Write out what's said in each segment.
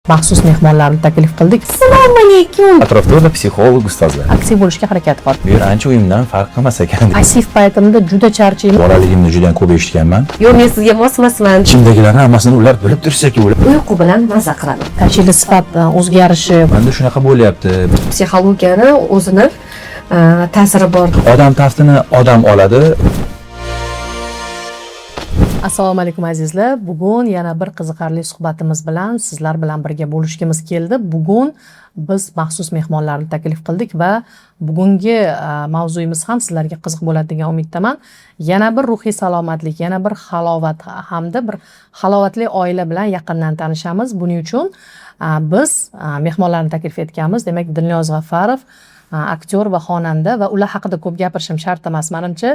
maxsus mehmonlarni taklif qildik. Assalomu alaykum. Atrofda psixolog ustozlar. Aktiv bo'lishga harakat qildik. Bu yer ancha o'yimdan farq qilmas ekan. Passiv paytimda juda charchayman. Bolaligimda juda ko'p eshitganman. Yo'q, men sizga mos emasman. Ichimdagilarni hammasini ular bilib tursa-ku. Uyqu bilan maza qilaman. Tashkiliy sifat o'zgarishi. Menda shunaqa bo'lyapti. Psixologiyani o'zini ta'siri bor. Odam taftini odam oladi. Assalomu alaykum azizlar. Bugun yana bir qiziqarli suhbatimiz bilan sizlar bilan birga bo'lishimiz keldi. Bugun biz maxsus mehmonlarni taklif qildik va bugungi mavzuyimiz ham sizlarga qiziq bo'ladi degan umiddaman. Yana bir ruhiy salomatlik, yana bir halovat hamda bir halovatli oila bilan yaqindan tanishamiz. Buning uchun biz mehmonlarni taklif etganmiz. Demak, Dilnoz G'affarov aktyor va xonanda va ular haqida ko'p gapirishim shart emas. Menimcha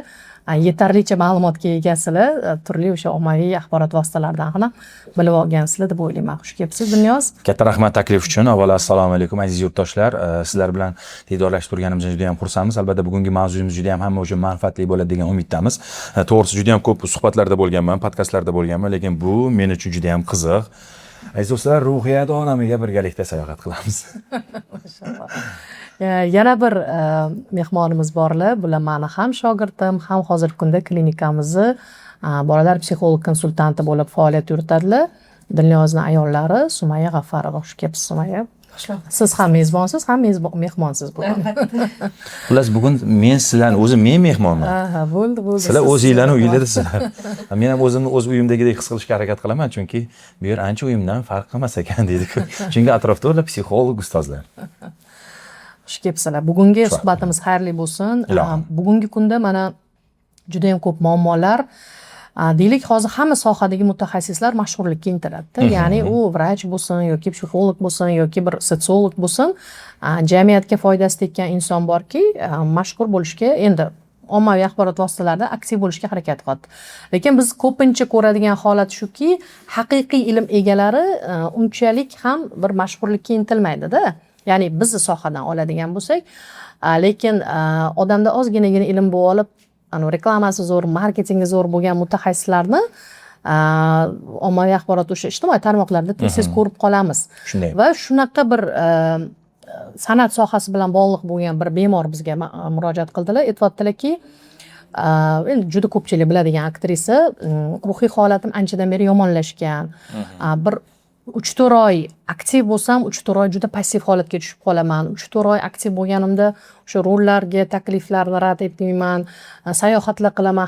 yetarlicha ma'lumotga egasizlar, turli o'sha ommaviy axborot vositalaridan ham bilib olgansizlar deb o'ylayman. Xush kelibsiz Dilnoz. Katta rahmat taklif uchun. Avvalo assalomu alaykum aziz yurtdoshlar. Sizlar bilan diydorlashib turganimizdan juda ham xursandmiz. Albatta bugungi mavzuyimiz juda ham hamma uchun manfaatli bo'ladi degan umiddamiz. To'g'risi juda ham ko'p suhbatlarda bo'lganman, podkastlarda bo'lganman, lekin bu men uchun juda ham qiziq. Aziz do'stlar, ruhiyat olamiga birgalikda sayohat qilamiz. Maşallah. Yana bir mehmonimiz borlar. Bular meni ham shogirdim, ham hozirgi kunda klinikamizni bolalar psixolog konsultanti bo'lib faoliyat yuritadilar. Dilnozning ayollari Sumaya G'affarova. Xush kelibsiz Sumaya. Siz ham mezbonsiz, ham mehmonsiz bugun. Xullas bugun men sizlarni o'zim mehmonman. Ha, bo'ldi. Sizlar o'zingizlarning uyinglardasizlar. Men ham o'zimni o'z uyimdagidek his qilishga harakat qilaman, chunki bu yer ancha uyimdan farq qilmas ekan deydi-ku. Chunki atrofda ular psixolog ustozlar. Xush kelibsizlar. Bugungi suhbatimiz xayrli bo'lsin. Bugungi kunda mana juda ham ko'p muammolar, deylik hozir hamma sohadagi mutaxassislar mashhurlikka intiladi. Ya'ni u vrach bo'lsin yoki psixolog bo'lsin yoki bir sotsiolog bo'lsin, jamiyatga foydasi tekkan inson borki, mashhur bo'lishga endi ommaviy axborot vositalarida aktiv bo'lishga harakat qiladi. Lekin biz ko'pincha ko'radigan holat shuki, haqiqiy ilm egalari unchalik ham bir mashhurlikka intilmaydi-da. Ya'ni bizni sohadan oladigan bo'lsak, lekin odamda ozginagina ilm bo'lib olib, reklamasi zo'r, marketingi zo'r bo'lgan mutaxassislarni ommaviy axborot o'sha ijtimoiy tarmoqlarda tez ko'rib qolamiz. Va shunaqa bir san'at sohasi bilan bog'liq bo'lgan bir bemor bizga murojaat qildilar. Aytibdilarki, endi juda ko'pchilik biladigan aktrisa, ruhiy holatim anchadan beri yomonlashgan. Bir 3-4 oy aktiv bo'lsam, 3-4 oy juda passiv holatga tushib qolaman. 3-4 oy aktiv bo'lganimda o'sha rollarga, takliflarni rad etmayman, sayohatlar qilaman,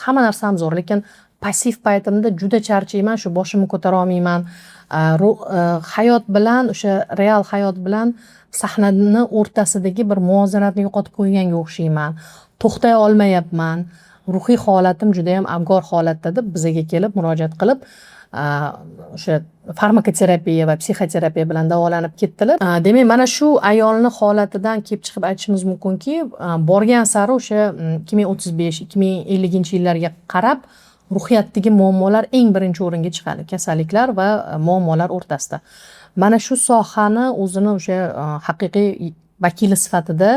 hamma narsam zo'r, lekin passiv paytimda juda charchayman, shu boshimni ko'tara olmayman. Hayot bilan, o'sha real hayot bilan sahnani o'rtasidagi bir muvozanatni yo'qotib qo'yganga o'xshayman. To'xtay olmayapman. Ruhiy holatim juda ham abgor holatda deb bizga kelib murojaat qilib o'sha farmakoterapiya va psixoterapiya bilan davolanib ketdilar. Demak, mana shu ayolning holatidan kelib chiqib aytishimiz mumkinki, borgan sari o'sha 2035-2050-yillarga qarab ruhiyatdagi muammolar eng birinchi o'ringa chiqadi, kasalliklar va muammolar o'rtasida. Mana shu sohani o'zini o'sha haqiqiy vakili sifatida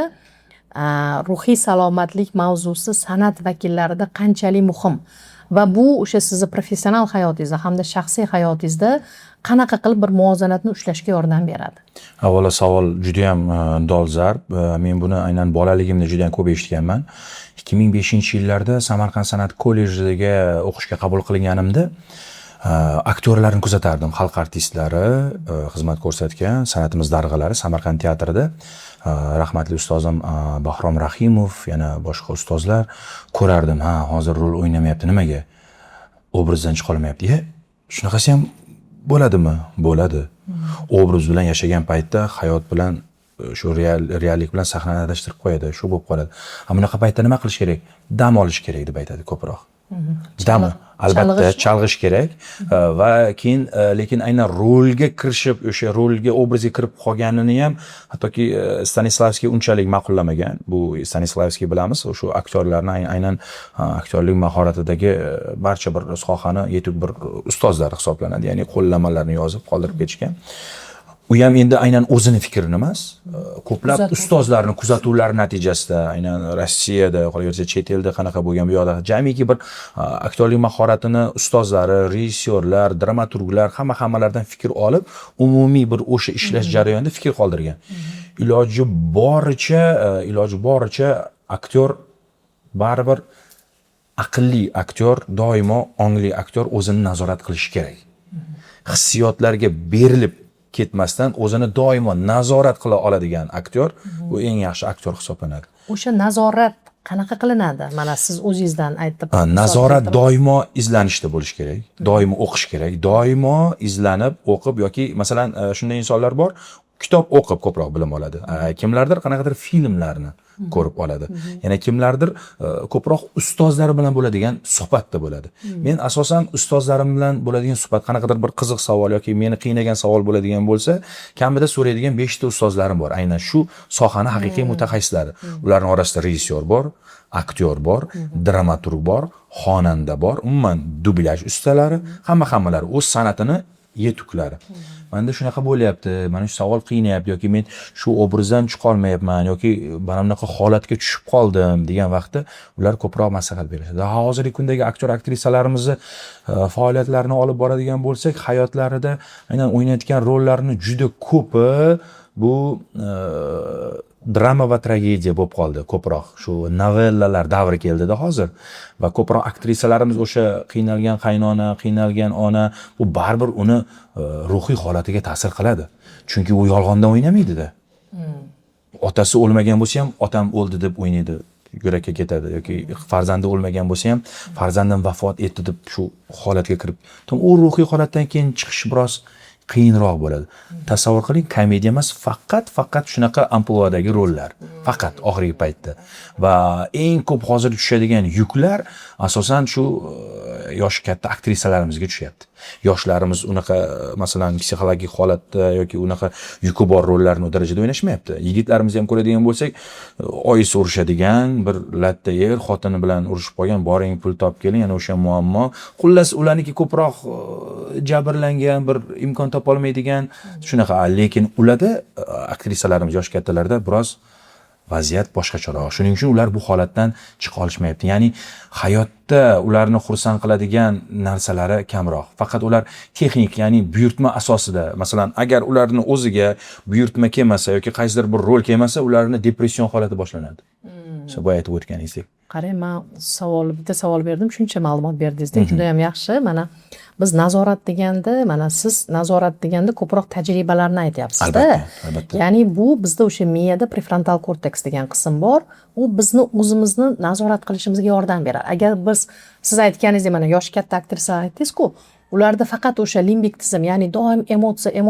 ruhiy salomatlik mavzusi san'at vakillarida qanchalik muhim va bu o'sha sizni professional hayotingizda hamda shaxsiy hayotingizda qanaqa qilib bir muvozanatni ushlashga yordam beradi? Avvalo savol juda ham dolzarb. Men buni aynan bolaligimda juda ham ko'p eshitganman. 2005-yillarda Samarqand san'at kollejiga o'qishga qabul qilinganimda aktyorlarni kuzatardim, xalq artistlari xizmat ko'rsatgan san'atimiz darg'alari Samarqand teatrida. Rahmatli ustozim Bahrom Rahimov, yana boshqa ustozlar ko'rardim. Hozir rol o'ynamayapti, nimaga? Obrazdan chiqa olmayapti. Shunaqasi ham bo'ladimi? Bo'ladi. Obraz bilan yashagan paytda hayot bilan shu reallik bilan sahnani adashtirib qo'yadi, shu bo'lib qoladi. Bunaqa paytda nima qilish kerak? Dam olish kerak deb aytadi ko'proq. Dam albatta chalg'ish kerak va keyin lekin aynan rolga kirishib, o'sha rolga, obrazga kirib qolganini ham hattoki Stanislavskiy unchalik ma'qullamagan. Bu Stanislavskiy bilamiz, o'sha aktyorlarni aynan aktyorlik mahoratidagi barcha bir sohani yetuk bir ustozlar hisoblanadi. Ya'ni qo'llamalarni yozib qoldirib ketishgan. u ham endi aynan o'zini fikrini emas, ko'plab ustozlarning kuzatuvlari natijasida aynan Rossiyada, qolaversa chet elda qanaqa bo'lgan bu yoqda jamiki bir aktyorlik mahoratini ustozlari, rejissyorlar, dramaturglar hammalardan fikr olib, umumiy bir o'sha ishlash jarayonida fikr qoldirgan. Iloji boricha aktyor baribir aqlli aktyor, doimo ongli aktyor o'zini nazorat qilishi kerak. Hissiyotlarga berilib ketmasdan o'zini doimo nazorat qila oladigan aktyor bu eng yaxshi aktyor hisoblanadi. O'sha nazorat qanaqa qilinadi? Mana siz o'zingizdan aytib. Nazorat doimo izlanishda bo'lish kerak, doimo o'qish kerak, doimo izlanib o'qib yoki masalan shunday insonlar bor, kitob o'qib ko'proq bilim oladi. Kimlardir qanaqadir filmlarni ko'rib oladi. Yana kimlardir ko'proq ustozlari bilan bo'ladigan suhbatda bo'ladi. Men asosan ustozlarim bilan bo'ladigan suhbat qanaqadir bir qiziq savol yoki meni qiynagan savol bo'ladigan bo'lsa, kamida so'raydigan 5 ta ustozlarim bor. Aynan shu sohani haqiqiy mutaxassislari. Ularning orasida rejissyor bor, aktyor bor, dramaturg bor, xonanda bor, umuman dublyaj ustalari, hammalari o'z san'atini yetuklari. Menda shunaqa bo'lyapti, mana shu savol qiynayapti yoki men shu obrazdan chiqa olmayapman yoki mana bunaqa holatga tushib qoldim degan vaqtda ular ko'proq maslahat berishadi. Hozirgi kundagi aktyor aktrisalarimizni faoliyatlarini olib boradigan bo'lsak, hayotlarida aynan o'ynayotgan rollarini juda ko'pi bu drama va tragediya bo'lib qoldi. Ko'proq shu novellalar davri keldida hozir va ko'proq aktrisalarimiz o'sha qiynalgan qaynona, qiynalgan ona bu baribir uni ruhiy holatiga ta'sir qiladi. Chunki u yolg'ondan o'ynamaydi-da. Otasi o'lmagan bo'lsa ham otam o'ldi deb o'ynaydi, yurakka ketadi yoki farzandi o'lmagan bo'lsa ham farzandim vafot etdi deb shu holatga kirib, u ruhiy holatdan keyin chiqish biroz qiyinroq bo'ladi. Tasavvur qiling, komediya emas, faqat shunaqa ampluadagi rollar. Faqat oxirgi paytda. Va eng ko'p hozir tushadigan yuklar asosan shu yoshi katta aktrisalarimizga tushyapti. Yoshlarimiz unaqa masalan psixologik holatda yoki unaqa yuki bor rollarni u darajada o'ynashmayapti. Yigitlarimizni ham ko'radigan bo'lsak, oyisi urishadigan, bir latta yer xotini bilan urushib qolgan, boring pul topib keling, yana o'sha muammo. Xullas ularniki ko'proq jabrlangan, bir imkon topa olmaydigan shunaqa, lekin ularda aktrisalarimiz yosh kattalarda biroz vaziyat boshqacharoq. Shuning uchun ular bu holatdan chiqa olishmayapti. Ya'ni hayotda ularni xursand qiladigan narsalari kamroq. Faqat ular texnik, ya'ni buyurtma asosida, masalan, agar ularni o'ziga buyurtma kelmasa yoki qaysidir bir rol kelmasa, ularni depression holati boshlanadi. O'sha boya aytib o'tganingizdek. Qarang, men bitta savol berdim, shuncha ma'lumot berdingiz. Juda ham yaxshi. Mana biz nazorat deganda, mana siz nazorat deganda ko'proq tajribalarni aytyapsiz-da. Albatta. Ya'ni bu bizda o'sha miyada prefrontal korteks degan qism bor. U bizni o'zimizni nazorat qilishimizga yordam beradi. Agar siz aytganingizdek, mana yosh katta aktrisa aytdingiz-ku, ularda faqat o'sha limbik tizim, ya'ni doim emotsiya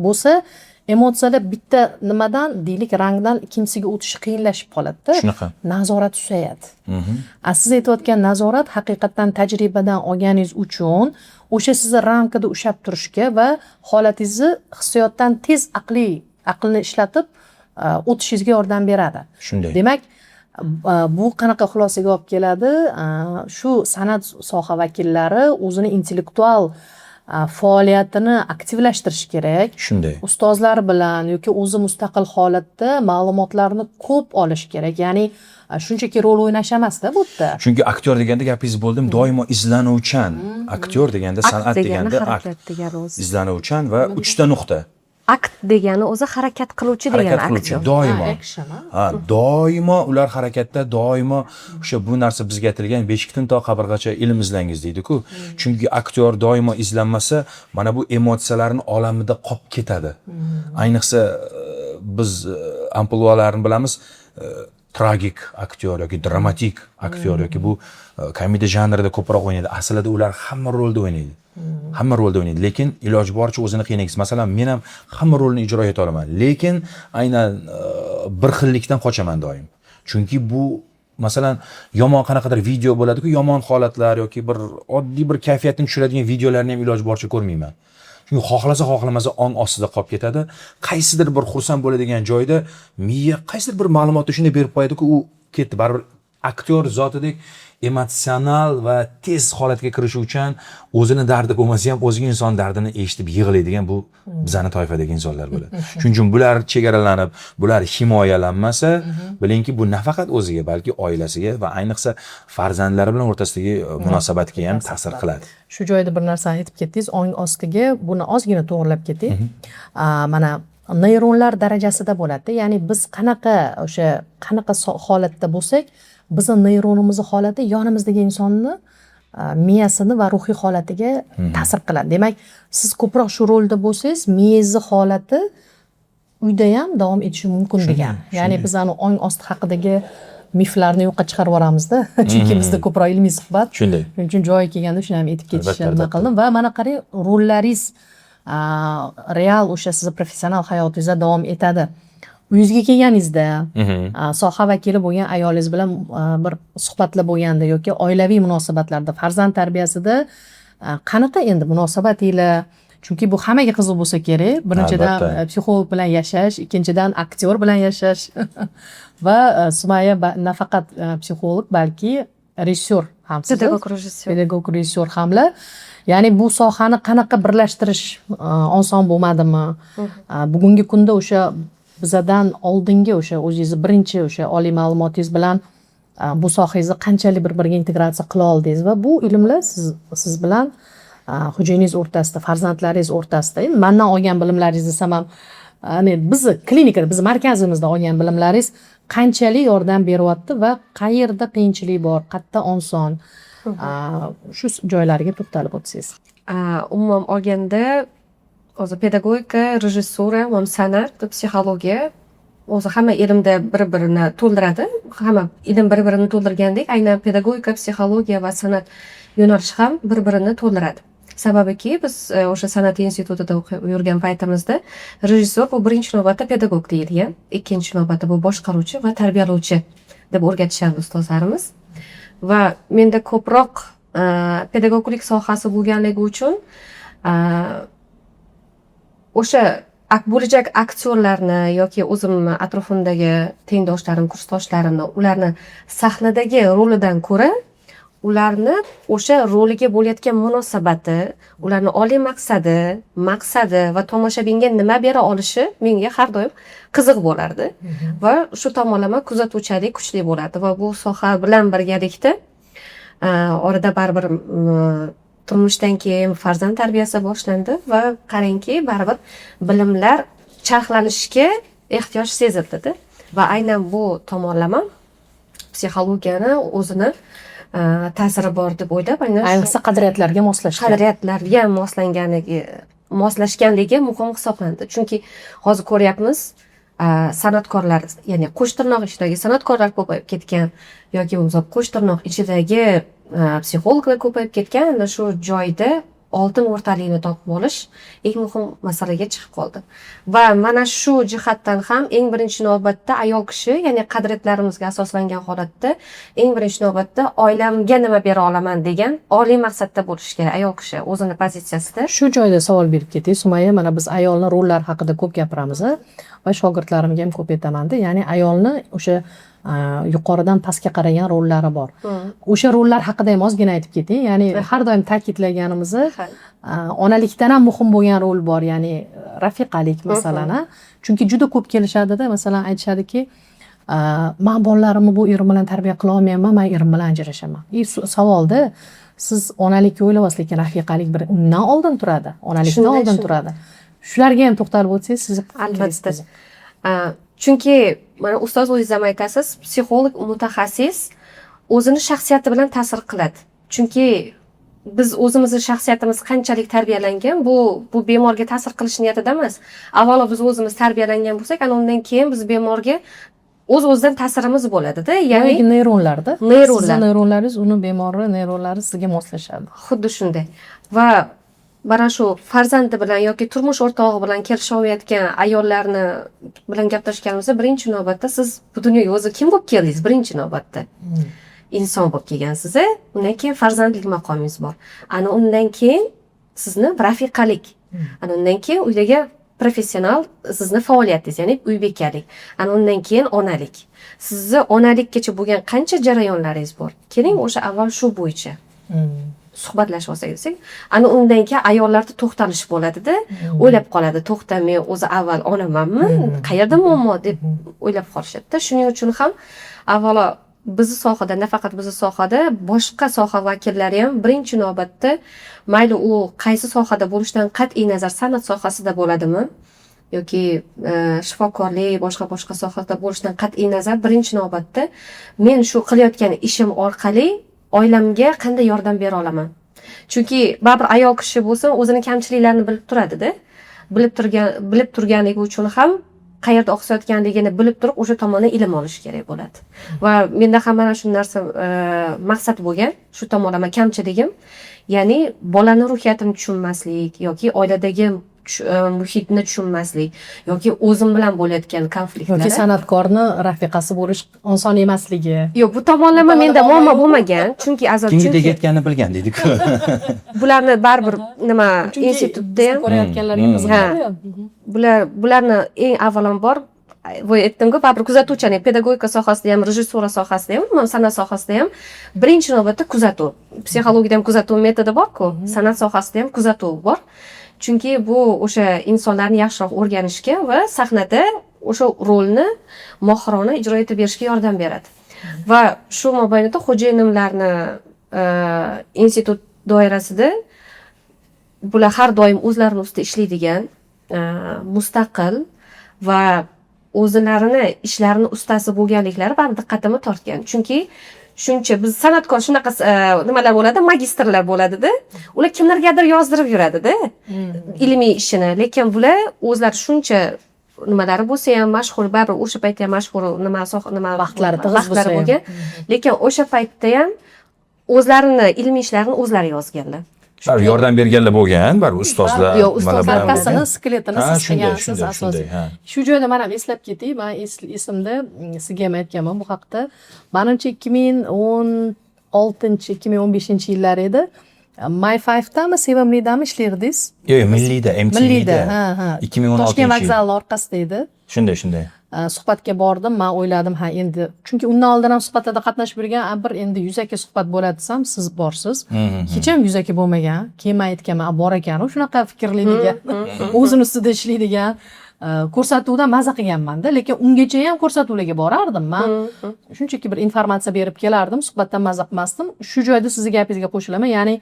bo'lsa, emotsiyalar bitta nimadan, deylik, rangdan ikkinchisiga o'tishi qiyinlashib qoladi-da. Shunaqa. Nazorat susayadi. Siz aytayotgan nazorat haqiqatdan tajribadan olganingiz uchun o'sha sizni ramkada ushlab turishga va holatingizni hissiyotdan tez aqlni ishlatib o'tishingizga yordam beradi. Shunday. Demak, bu qanaqa xulosaga olib keladi? Shu san'at soha vakillari o'zini intellektual faoliyatini aktivlashtirish kerak. Shunday. Ustozlar bilan yoki o'zi mustaqil holatda ma'lumotlarni ko'p olish kerak. Ya'ni shunchaki rol o'ynash emas-da bu yerda. Chunki aktyor deganda gapingiz bo'ldim, doimo izlanuvchan. Aktyor deganda, san'at deganda harakat degan o'zi. Izlanuvchan va 3 ta nuqta. Akt degani o'zi harakat qiluvchi degan aktyor. Doimo. Action. Doimo ular harakatda, doimo o'sha bu narsa bizga aytilgan beshikdan to qabrgacha ilm izlangiz deydi-ku. Chunki aktyor doimo izlanmasa, mana bu emotsiyalarning olamida qolib ketadi. Ayniqsa biz amplualarni bilamiz, tragik aktyor yoki dramatik aktyor yoki bu komediya janrida ko'proq o'ynaydi. Aslida ular hamma rolda o'ynaydi. Hamma rolda o'ynaydi, lekin iloji boricha o'zini qiynaysiz. Masalan, men ham hamma rolni ijro eta olaman, lekin aynan bir xillikdan qochaman doim. Chunki bu masalan yomon qanaqadir video bo'ladi-ku, yomon holatlar yoki bir oddiy bir kayfiyatni tushiradigan videolarni ham iloji boricha ko'rmayman. Chunki xohlamasa ong ostida qolib ketadi. Qaysidir bir xursand bo'ladigan joyda miya qaysidir bir ma'lumotni shunday berib qo'yadi-ku, u ketdi. Baribir aktyor zotidek emotsional va tez holatga kirishuvchan, o'zini dardi bo'lmasa ham o'zga inson dardini eshitib yig'laydigan bu bizani toifadagi insonlar bo'ladi. Shuning uchun bular chegaralanib, bular himoyalanmasa, bilingki bu nafaqat o'ziga, balki oilasiga va ayniqsa farzandlari bilan o'rtasidagi munosabatga ham ta'sir qiladi. Shu joyda bir narsani aytib ketdingiz, ong ostiga buni ozgina to'g'rilab ketay. Mana neyronlar darajasida bo'ladi. Ya'ni biz qanaqa holatda bo'lsak, bizning neyronimiz holati yonimizdagi insonni miyasini va ruhiy holatiga ta'sir qiladi. Demak, siz ko'proq shu rolda bo'lsangiz, miyangizni holati uyda ham davom etishi mumkin degan. Ya'ni biz ani ong osti haqidagi miflarni yo'qqa chiqarib yuboramizda. Chunki bizda ko'proq ilmiy suhbat. Shunday. Shuning uchun joyi kelganda shuni ham aytib ketishni nima qildim va mana qarang, rollaringiz real o'sha sizni professional hayotingizda davom etadi. Uyingizga kelganingizda soha vakili bo'lgan ayolingiz bilan bir suhbatlar bo'lganda yoki oilaviy munosabatlarda, farzand tarbiyasida qanaqa endi munosabatinglar? Chunki bu hammaga qiziq bo'lsa kerak. Birinchidan psixolog bilan yashash, ikkinchidan aktyor bilan yashash va Sumaya nafaqat psixolog, balki rejissyor ham, pedagog rejissyor hamla. Ya'ni bu sohani qanaqa birlashtirish oson bo'lmadimi? Bugungi kunda o'sha bizadan oldingi o'sha o'zingizni birinchi o'sha oliy ma'lumotingiz bilan bu sohangizni qanchalik bir-biriga integratsiya qila oldingiz va bu ilmlar siz bilan xo'jayiningiz o'rtasida, farzandlaringiz o'rtasida, mendan olgan bilimlaringizni desam ham, bizni klinikada, bizni markazimizda olgan bilimlaringiz qanchalik yordam beryapti va qayerda qiyinchilik bor, qayerda oson, shu joylariga to'xtalib o'tsangiz. Umuman olganda, o'zi pedagogika, rejissura, san'at, psixologiya o'zi hamma ilmda bir-birini to'ldiradi. Hamma ilm bir-birini to'ldirgandek, aynan pedagogika, psixologiya va san'at yo'nalishi ham bir-birini to'ldiradi. Sababiki biz o'sha san'at institutida o'qib yurgan paytimizda rejissyor bu birinchi navbatda pedagog deyilgan, ikkinchi navbatda bu boshqaruvchi va tarbiyalovchi deb o'rgatishadi ustozlarimiz. Va menda ko'proq pedagoglik sohasi bo'lganligi uchun o'sha bo'lajak aktyorlarni yoki o'zimni atrofimdagi tengdoshlarim, kursdoshlarimni ularni sahnadagi rolidan ko'ra ularni o'sha roliga bo'layotgan munosabati, ularni oliy maqsadi va tomoshabinga nima bera olishi menga har doim qiziq bo'lardi va shu tomonlama kuzatuvchalik kuchli bo'lardi va bu soha bilan birgalikda orada baribir turmushdan keyin farzand tarbiyasi boshlandi va qarangki, baribir bilimlar charxlanishga ehtiyoj sezildi va aynan bu tomonlama psixologiyani o'zini ta'siri bor deb o'ylab, ayniqsa qadriyatlarga moslashganligi muhim hisoblandi. Chunki hozir ko'ryapmiz, san'atkorlar, ya'ni qo'sh tirnoq ichidagi san'atkorlar ko'payib ketgan yoki bo'lmasa qo'sh tirnoq ichidagi psixologlar ko'payib ketgan. Shu joyda oltin o'rtalikni topib olish eng muhim masalaga chiqib qoldi. Va mana shu jihatdan ham eng birinchi navbatda ayol kishi, ya'ni qadriyatlarimizga asoslangan holatda eng birinchi navbatda oilamga nima bera olaman degan oliy maqsadda bo'lishi kerak ayol kishi o'zini pozitsiyasida. Shu joyda savol berib ketay, Sumaya, mana biz ayolning rollari haqida ko'p gapiramiz va shogirdlarimga ham ko'p aytaman-da, ya'ni ayolni o'sha yuqoridan pastga qaragan rollari bor. O'sha rollar haqida ham ozgina aytib keting. Ya'ni har doim ta'kidlaganimiz, onalikdan ham muhim bo'lgan rol bor, ya'ni rafiqalik masalan. Chunki juda ko'p kelishadi-da, masalan aytishadiki, men bolalarimni bu erim bilan tarbiya qila olmayman, men erim bilan ajrashaman. Savolda siz onalikni o'ylayapsiz, lekin rafiqalik bir undan oldin turadi, onalikdan oldin turadi. Shularga ham to'xtalib o'tsangiz, siz albatta. Chunki mana ustoz o'zingiz ham aytasiz, psixolog mutaxassis o'zini shaxsiyati bilan ta'sir qiladi. Chunki biz o'zimizning shaxsiyatimiz qanchalik tarbiyalangan, bu bemorga ta'sir qilish niyatida emas. Avvalo biz o'zimiz tarbiyalangan bo'lsak, ana undan keyin biz bemorga o'z-o'zidan ta'sirimiz bo'ladi-da. Ya'ni neyronlarda. Sizning neyronlaringiz uni bemorning neyronlari sizga moslashadi. Xuddi shunday. Va mana shu farzandi bilan yoki turmush o'rtog'i bilan kelisholmayotgan ayollarni bilan gaplashganimizda birinchi navbatda siz bu dunyoga o'zi kim bo'lib keldingiz? Birinchi navbatda inson bo'lib kelgansiz, undan keyin farzandlik maqomingiz bor. Ana undan keyin sizni rafiqalik, ana undan keyin uydagi professional sizni faoliyatingiz, ya'ni uy bekalik. Ana undan keyin onalik. Sizni onalikkacha bo'lgan qancha jarayonlaringiz bor? Keling, o'sha avval shu bo'yicha suhbatlashib olsak desak, ana undan keyin ayollarda to'xtalish bo'ladida, o'ylab qoladi, to'xta, men o'zi avval onamanmi, qayerda muammo deb o'ylab qolishadi. Shuning uchun ham avvalo bizni sohada, nafaqat bizni sohada, boshqa soha vakillari ham birinchi navbatda mayli u qaysi sohada bo'lishidan qat'iy nazar, san'at sohasida bo'ladimi yoki shifokorlik, boshqa sohada bo'lishidan qat'iy nazar, birinchi navbatda men shu qilayotgan ishim orqali oilamga qanday yordam bera olaman. Chunki baribir ayol kishi bo'lsa, o'zini kamchiliklarini bilib turadi-da. Bilib turganligi uchun ham qayerda oqsayotganligini bilib turib, o'sha tomondan ilm olish kerak bo'ladi. Va menda ham mana shu narsa maqsad bo'lgan, shu tomonlama kamchiligim, ya'ni bolani ruhiyatini tushunmaslik yoki oiladagi muhitni tushunmaslik yoki o'zim bilan bo'layotgan konfliktlar yoki san'atkorni rafiqasi bo'lish oson emasligi. Yo'q, bu tomonlama menda muammo bo'lmagan, chunki azal kimga tegayotganini bilgan deydi-ku. Bularni baribir nima institutda ham ko'rayotganlarga qiziqadi. Bularni eng avvalambor aytdimku, baribir kuzatuvchi, pedagogika sohasida ham, rejissura sohasida ham, san'at sohasida ham birinchi navbatda kuzatuv. Psixologiyada ham kuzatuv metodi bor-ku, san'at sohasida ham kuzatuv bor. Chunki bu o'sha insonlarni yaxshiroq o'rganishga va sahnada o'sha rolni mohirona ijro etib berishga yordam beradi. Va shu mobaynida xo'jayinimlarni institut doirasida bular har doim o'zlarini ustida ishlaydigan, mustaqil va o'zlarini ishlarini ustasi bo'lganliklari baribir diqqatimni tortgan. Chunki shuncha biz san'atkor shunaqa nimalar bo'ladi, magistrlar bo'ladi-da. Ular kimlargadir yozdirib yuradi-da ilmiy ishini, lekin bular o'zlari shuncha nimalari bo'lsa ham mashhur, baribir o'sha paytda ham mashhur nima vaqtlari bo'lgan. Lekin o'sha paytda ham o'zlarini ilmiy ishlarini o'zlari yozganlar. Yordam berganlar bo'lgan, baribir ustozlar. Yo'q, ustozlar kasini, skeletini siz qilgansiz asosiy. Shu joyda men ham eslab ketay, men esimda sizga ham aytganman bu haqda. Menimcha 2016-2015 yillar edi. My 5dami, Sevimlidami ishlardingiz? Yo'q, Milliyda, MTVda. Ha. 2016 Toshkent vokzali orqasida edi. Shunday. Suhbatga bordim, men o'yladim, endi chunki undan oldin ham suhbatlarda qatnashib yurgan, bir endi yuzaki suhbat bo'ladi desam, siz borsiz. Hech ham yuzaki bo'lmagan. Keyin men aytganman, bor ekan, shunaqa fikrlaydigan, o'zini ustida ishlaydigan, ko'rsatuvdan maza qilganman-da, lekin ungacha ham ko'rsatuvlarga borardim. Men shunchaki bir informatsiya berib kelardim, suhbatdan maza qilmasdim. Shu joyda sizning gapingizga qo'shilaman, ya'ni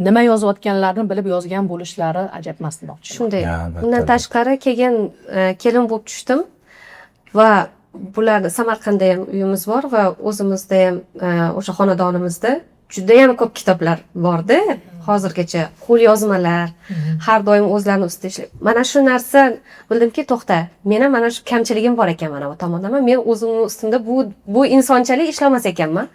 nima yozayotganlarini bilib yozgan bo'lishlari ajab emas demoqchiman. Shunday. Undan tashqari keyin kelin bo'lib tushdim. Va bular Samarqandda ham uyimiz bor va o'zimizda ham o'sha xonadonimizda juda ham ko'p kitoblar bor-da. Hozirgacha qo'lyozmalar, har doim o'zlarini ustida ishlaydi. Mana shu narsa bildimki, to'xta, meni mana shu kamchiligim bor ekan mana bu tomondan. Men o'zimning ustimda bu insonchalik ishlamas ekanman.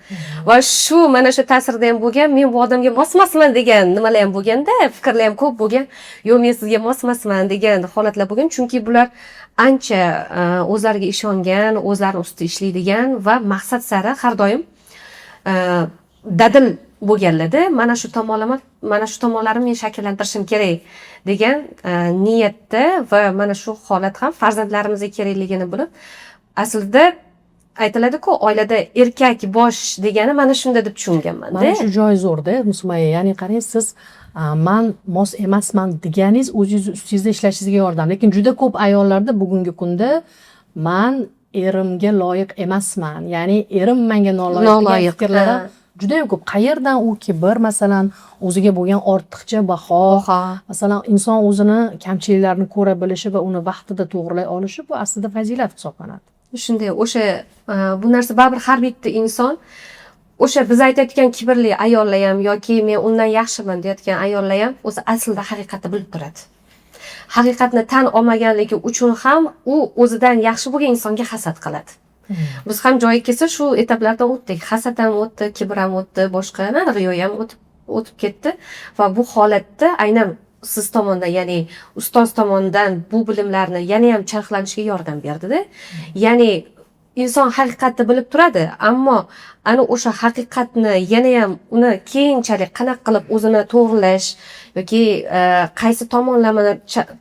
Va shu mana shu ta'sirda ham bo'lgan, men bu odamga mosmasman degan nimalar ham bo'lganda, fikrlar ham ko'p bo'lgan. Yo'q, men sizga mosmasman degan holatlar bo'lgan, chunki bular ancha o'zlariga ishongan, o'zlari ustida ishlaydigan va maqsad sari har doim dadil bo'lganlarda, mana shu tomonlarimni men shakllantirishim kerak degan niyatda va mana shu holat ham farzandlarimizga kerakligini bilib, aslida aytiladi-ku, oilada erkak bosh degani mana shunda deb tushunganman-da. Mana shu joy zo'rda, Musumaya, ya'ni qarang, siz men mos emasman deganingiz o'zingiz ustingizda ishlashingizga yordam. Lekin juda ko'p ayollarda bugungi kunda men erimga loyiq emasman, ya'ni erim menga noloyiq fikrlar juda ham ko'p. Qayerdan u kibr, masalan, o'ziga bo'lgan ortiqcha baho, masalan, inson o'zini kamchiliklarini ko'ra bilishi va uni vaqtida to'g'rilay olishi bu aslida fazilat hisoblanadi. Shunday, o'sha bu narsa baribir har bitta inson o'sha biz aytayotgan kibrli ayollar ham yoki men undan yaxshiman deyotgan ayollar ham o'zi aslida haqiqatni bilib turadi. Haqiqatni tan olmaganligi uchun ham u o'zidan yaxshi bo'lgan insonga hasad qiladi. Biz ham joyi kelsa shu etaplardan o'tdik. Hasad ham o'tdi, kibr ham o'tdi, boshqa riyo ham o'tib ketdi va bu holatda aynan siz tomondan, ya'ni ustoz tomonidan bu bilimlarni yana ham charxlanishga yordam berdi-da. Ya'ni inson haqiqatni bilib turadi, ammo ana o'sha haqiqatni yana ham uni keyinchalik qanaqa qilib o'zini to'g'rilash yoki qaysi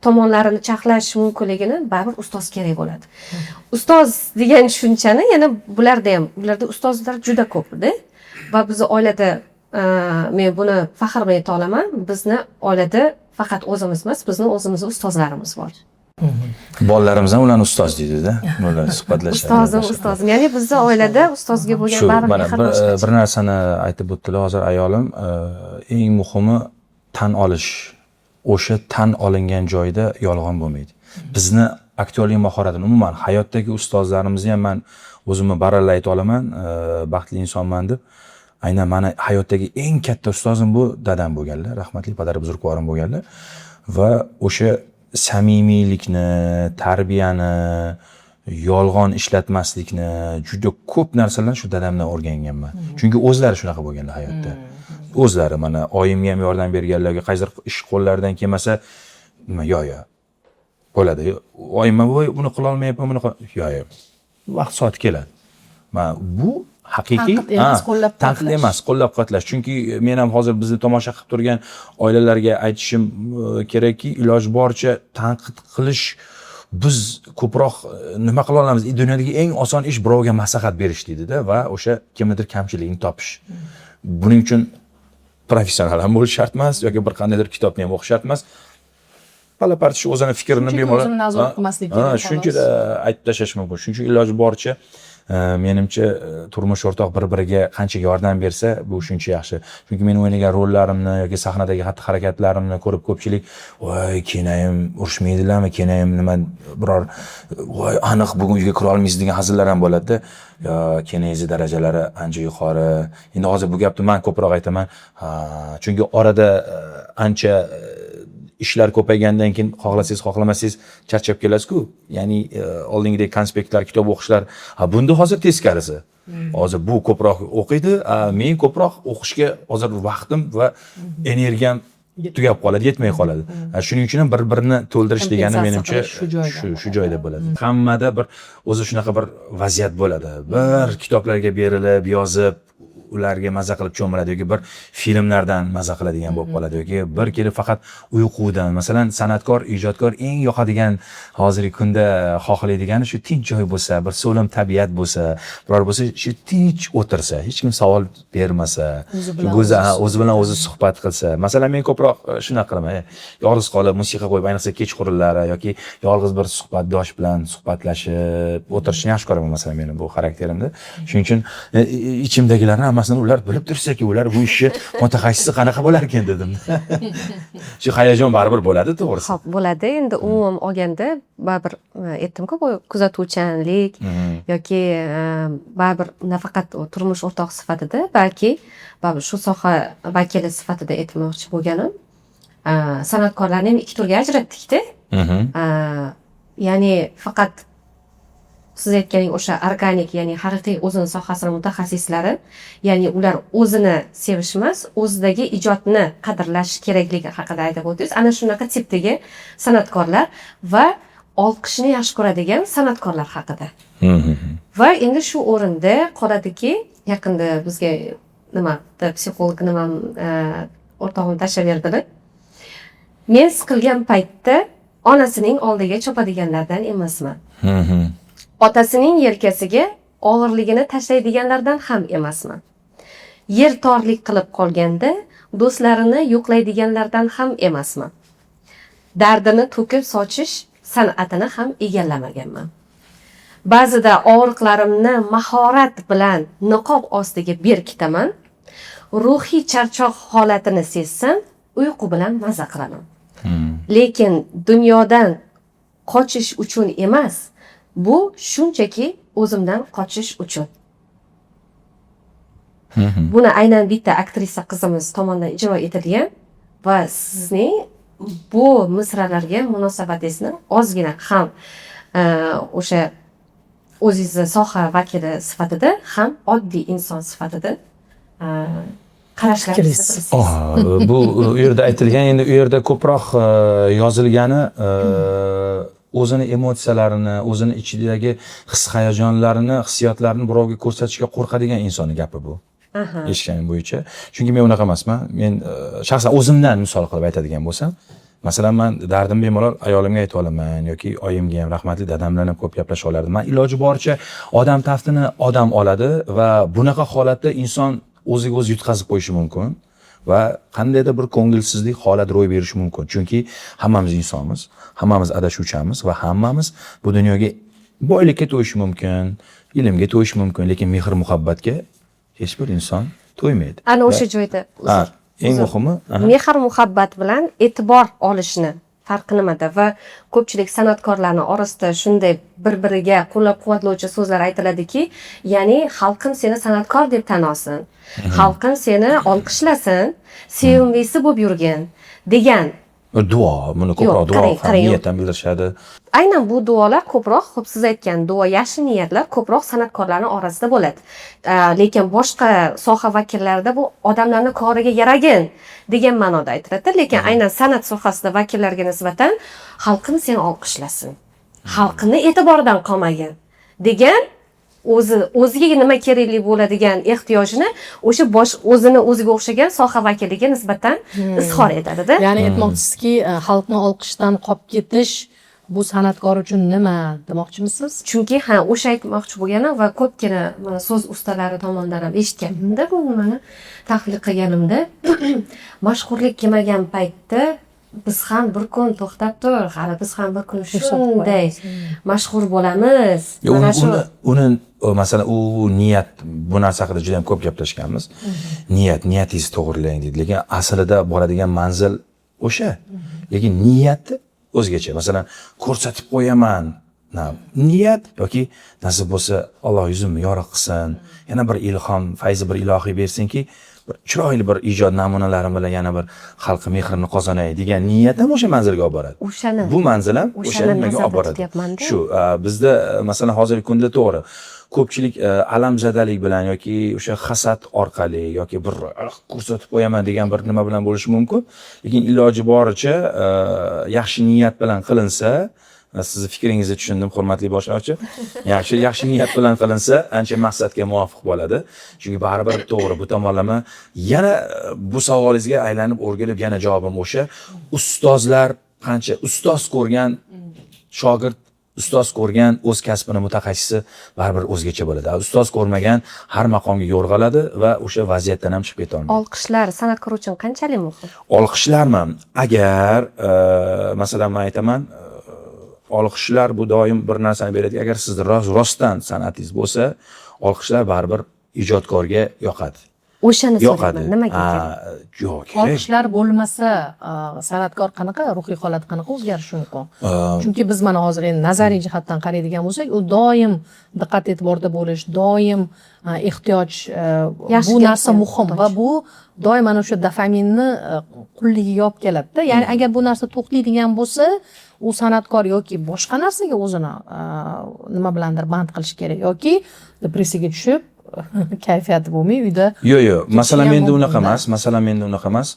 tomonlarini chaqlash mumkinligini baribir ustoz kerak bo'ladi. Ustoz degan tushunchani yana bularda ustozlar juda ko'p-da va bizni oilada men buni faxr bilan ayta olaman, bizni oilada faqat o'zimiz emas, bizni o'zimizning ustozlarimiz bor. Bolalarimiz ham ularni ustoz deydi-da. Ular suhbatlashadi. Ustozim. Ya'ni bizning oilada ustozga bo'lgan baribir mehr bir narsani aytib o'tdilar hozir ayolim, eng muhimi tan olish. O'sha tan olingan joyda yolg'on bo'lmaydi. Bizni aktyorlik mahoratini, umuman hayotdagi ustozlarimizni ham men o'zimni baralla ayta olaman, baxtli insonman deb. Aynan meni hayotdagi eng katta ustozim bu dadam bo'lganlar, rahmatli padar buzrukvorim bo'lganlar va o'sha samimiylikni, tarbiyani, yolg'on ishlatmaslikni, juda ko'p narsalarni shu dadamdan o'rganganman. Chunki o'zlari shunaqa bo'lganlar hayotda. O'zlari mana oyimga ham yordam berganlarga, qaysidir ish qo'llaridan kelmasa, yo bo'ladi. Oyim voy buni qila olmayapman, buni yo vaqt soati keladi. Men bu haqiqiy tanqid emas, qo'llab-quvvatlash. Chunki men ham hozir bizni tomosha qilib turgan oilalarga aytishim kerakki, iloj boricha tanqid qilish biz ko'proq nima qila olamiz? Dunyodagi eng oson ish birovga maslahat berish deydi-da va o'sha kimnidir kamchiligini topish. Buning uchun professional ham bo'lish shart emas yoki bir qandaydir kitobni ham o'qish shart emas. Pala-partish o'zini fikrini bemalol o'zini nazorat qilmaslik kerak. Shuncha aytib tashlash mumkin. Shuning uchun iloj boricha menimcha turmush o'rtoq bir-biriga qancha yordam bersa, bu shuncha yaxshi. Chunki men o'ynagan rollarimni yoki sahnadagi xatti-harakatlarimni ko'rib ko'pchilik, "Voy, kenayim urushmaydilarmi? Kenayim nima biror voy, aniq bugun uyga kira olmaysiz" degan hazillar ham bo'ladi-da. Yo, kenayingiz darajalari ancha yuqori. Endi hozir bu gapni men ko'proq aytaman. Chunki orada ancha ishlar ko'paygandan keyin xohlasangiz, xohlamasangiz charchab kelasiz-ku. Ya'ni oldingidek konspektlar, kitob o'qishlar. Bunda hozir teskarisi. Hozir bu ko'proq o'qiydi, men ko'proq o'qishga hozir vaqtim va energiyam tugab qoladi, yetmay qoladi. Shuning uchun ham bir-birini to'ldirish degani menimcha shu joyda bo'ladi. Hammada bir o'zi shunaqa bir vaziyat bo'ladi. Bir kitoblarga berilib, yozib ularga maza qilib cho'miladi yoki bir filmlardan maza qiladigan bo'lib qoladi yoki bir kelib faqat uyqudan. Masalan, san'atkor, ijodkor eng yoqadigan hozirgi kunda xohlaydigani shu tinch joy bo'lsa, bir so'lim tabiat bo'lsa, biror bo'lsa shu tinch o'tirsa, hech kim savol bermasa, o'zi bilan o'zi suhbat qilsa. Masalan, men ko'proq shunaqa qilaman. Yolg'iz qolib musiqa qo'yib, ayniqsa kechqurunlari yoki yolg'iz bir suhbatdosh bilan suhbatlashib o'tirishni yaxshi ko'raman, masalan, meni bu xarakterimda. Shuning uchun ichimdagilarni hammasini ular bilib tursa-ki, ular bu ishni mutaxassisi qanaqa bo'lar ekan dedim. Shu hayajon baribir bo'ladi, to'g'risi. Xo'p, bo'ladi. Endi umuman olganda baribir aytdim-ku, bu kuzatuvchanlik yoki baribir nafaqat turmush o'rtoq sifatida, balki baribir shu soha vakili sifatida aytmoqchi bo'lganim, san'atkorlarni ham ikki turga ajratdik-da. Ya'ni faqat siz aytganing o'sha organik, ya'ni haqiqiy o'zini sohasini mutaxassislari, ya'ni ular o'zini sevish emas, o'zidagi ijodni qadrlash kerakligi haqida aytib o'tdingiz. Ana shunaqa tipdagi san'atkorlar va olqishni yaxshi ko'radigan san'atkorlar haqida. Va endi shu o'rinda qoladiki, yaqinda bizga psixolog o'rtog'im tashlab berdilar. Men siqilgan paytda onasining oldiga chopadiganlardan emasman. Otasining yelkasiga og'irligini tashlaydiganlardan ham emasman. Yer torlik qilib qolganda do'stlarini yo'qlaydiganlardan ham emasman. Dardini to'kib sochish san'atini ham egallamaganman. Ba'zida og'riqlarimni mahorat bilan niqob ostiga berkitaman. Ruhiy charchoq holatini sezsam, uyqu bilan maza qilaman. Lekin dunyodan qochish uchun emas, bu shunchaki o'zimdan qochish uchun. Buni aynan bitta aktrisa qizimiz tomonidan ijro etilgan va sizning bu misralarga munosabatingizni ozgina ham o'sha o'zingizni soha vakili sifatida ham oddiy inson sifatida qarashlaringizni bu yerda aytilgan, endi u yerda ko'proq yozilgani o'zini emotsiyalarini, o'zini ichidagi his-hayajonlarini, hissiyotlarini birovga ko'rsatishga qo'rqadigan insonni gapi bu. Eshitganim bo'yicha. Chunki men unaqa emasman. Men shaxsan o'zimdan misol qilib aytadigan bo'lsam, masalan, men dardim bemalol ayolimga aytib olaman yoki oyimga ham, rahmatli dadam bilan ham ko'p gaplashib olardim. Men iloji boricha odam taftini odam oladi va bunaqa holatda inson o'ziga o'zi yutqazib qo'yishi mumkin va qandaydir bir ko'ngilsizlik holat ro'y berishi mumkin. Chunki hammamiz insonmiz, hammamiz adashuvchamiz va hammamiz bu dunyoga boylikka to'yishi mumkin, ilmga to'yishi mumkin, lekin mehr muhabbatga hech bir inson to'ymaydi. Ana o'sha joyda eng muhimi mehr muhabbat bilan e'tibor olishni farqi nimada va ko'pchilik san'atkorlarni orasida shunday bir-biriga qo'llab-quvvatlovchi so'zlar aytiladiki, ya'ni xalqim seni san'atkor deb tan olsin, xalqim seni olqishlasin, sevimlisi bo'lib yurgin degan duo, buni ko'proq duo niyatdan bildirishadi. Aynan bu duolar ko'proq, xo'p siz aytgan duo, yaxshi niyatlar ko'proq san'atkorlarning orasida bo'ladi. Lekin boshqa soha vakillarida bu odamlarning koriga yaragin degan ma'noda aytiladi. Lekin aynan san'at sohasida vakillarga nisbatan xalqim seni olqishlasin, xalqini e'tiboridan qolmagin degan o'ziga nima kerakli bo'ladigan ehtiyojini o'sha o'zini o'ziga o'xshagan soha vakiliga nisbatan izhor etadi-da. Ya'ni aytmoqchisizki, xalqni olqishdan qolib ketish bu san'atkor uchun nima demoqchimisiz? Chunki o'sha aytmoqchi bo'lganim va ko'pgina so'z ustalari tomonidan ham eshitganimda, bu nimani tahlil qilganimda, mashhurlik kelmagan paytda biz ham bir kun to'xtab tur, hali biz ham bir kun shunday mashhur bo'lamiz. Mana shu uni masalan u niyat, bu narsa haqida juda ham ko'p gaplashganmiz. Niyatingizni to'g'rilang deydi, lekin aslida boradigan manzil o'sha. Lekin niyat o'zgacha. Masalan, ko'rsatib qo'yaman. Niyat yoki nasib bo'lsa Alloh yuzimni yorug' qilsin, yana bir ilhom, fayzi bir ilohiy bersinki, bir chiroyli bir ijod namunalarim bilan yana bir xalq mehrini qozonay degan niyat ham o'sha manzilga olib boradi. Bu manzil ham o'sha nimaga olib boradi. Shu bizda masalan hozirgi kunda to'g'ri ko'pchilik alamzadalik bilan yoki o'sha hasad orqali yoki bir ko'rsatib qo'yaman degan bir nima bilan bo'lishi mumkin. Lekin iloji boricha yaxshi niyat bilan qilinsa, sizni fikringizni tushundim, hurmatli boshlovchi. Yaxshi niyat bilan qilinsa, ancha maqsadga muvofiq bo'ladi. Chunki baribir to'g'ri bu tomonlama yana bu savolingizga aylanib o'rgilib yana javobim o'sha. Ustozlar qancha ustoz ko'rgan shogird, ustoz ko'rgan o'z kasbini mutaxassisi baribir o'zgacha bo'ladi. Ustoz ko'rmagan har maqomga yo'rg'aladi va o'sha vaziyatdan ham chiqib keta olmaydi. Olqishlar san'atkor uchun qanchalik muhim? Olqishlarmi? Agar masalan men aytaman, olqishlar bu doim bir narsani beradi. Agar siz rostdan san'atingiz bo'lsa, olqishlar baribir ijodkorga yoqadi. O'shani so'rayman, nimaga kerak? Yo'q, Olqishlar bo'lmasa, san'atkor qanaqa, ruhiy holat qanaqa o'zgarishi mumkin? Chunki biz mana hozir endi nazariy jihatdan qaraydigan bo'lsak, u doim diqqat e'tiborda bo'lish, doim ehtiyoj, bu narsa muhim va bu doim mana o'sha dopaminni qulligiga olib keladi-da. Ya'ni agar bu narsa to'xtaydigan bo'lsa, u san'atkor yoki boshqa narsaga o'zini nima bilandir band qilish kerak yoki depressiyaga tushib kayfiyati bo'lmay uyda. Yo'q, masalan menda unaqa emas.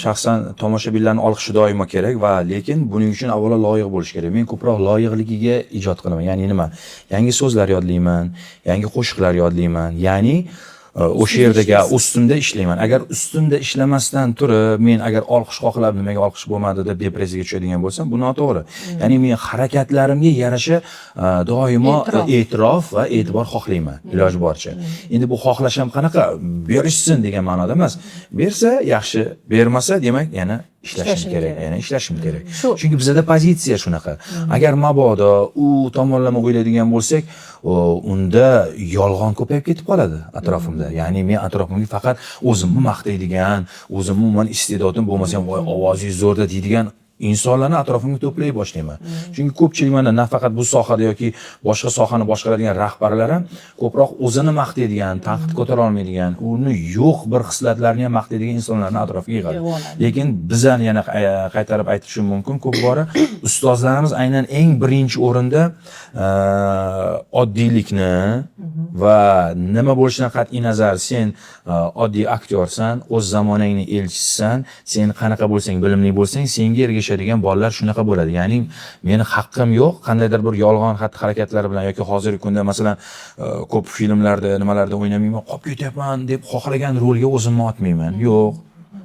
Shaxsan tomoshabinlarning olqishi doimo kerak va lekin buning uchun avvalo loyiq bo'lish kerak. Men ko'proq loyiqligiga ijod qilaman. Ya'ni nima? Yangi so'zlar yodlayman, yangi qo'shiqlar yodlayman. Ya'ni o'sha yerdagi ustimda ishlayman. Agar ustimda ishlamasdan turib, men agar olqish xohlab nimaga olqish bo'lmadi deb depressiyaga tushadigan bo'lsam, bu noto'g'ri. Ya'ni men harakatlarimga yarasha doimo e'tirof va e'tibor xohlayman, iloji boricha. Endi bu xohlashim qanaqa? Berishsin degan ma'noda emas. Bersa yaxshi, bermasa demak yana ishlashim kerak. Chunki bizda pozitsiya shunaqa. Agar mabodo u tomonlama o'ylaydigan bo'lsak, unda yolg'on ko'payib ketib qoladi atrofimda. Ya'ni men atrofimga faqat o'zimni maqtaydigan, o'zimni umuman iste'dodim bo'lmasa ham voy ovozingiz zo'rda deydigan insonlarni atrofimga to'play boshlayman. Chunki ko'pchilik mana nafaqat bu sohada yoki boshqa sohani boshqaradigan rahbarlar ham ko'proq o'zini maqtaydigan, tanqid ko'tara olmaydigan, uni yo'q bir xislatlarni ham maqtaydigan insonlarni atrofiga yig'adi. Lekin bizani yana qaytarib aytishim mumkin, ko'p bora ustozlarimiz aynan eng birinchi o'rinda oddiylikni va nima bo'lishidan qat'iy nazar sen oddiy aktyorsan, o'z zamonangning elchisisan, sen qanaqa bo'lsang, bilimli bo'lsang, senga ergasha yashaydigan bolalar shunaqa bo'ladi. Ya'ni meni haqqim yo'q qandaydir bir yolg'on xatti-harakatlar bilan yoki hozirgi kunda masalan ko'p filmlarda, nimalarda o'ynamayman, qolib ketyapman deb xohlagan rolga o'zimni otmayman. Yo'q.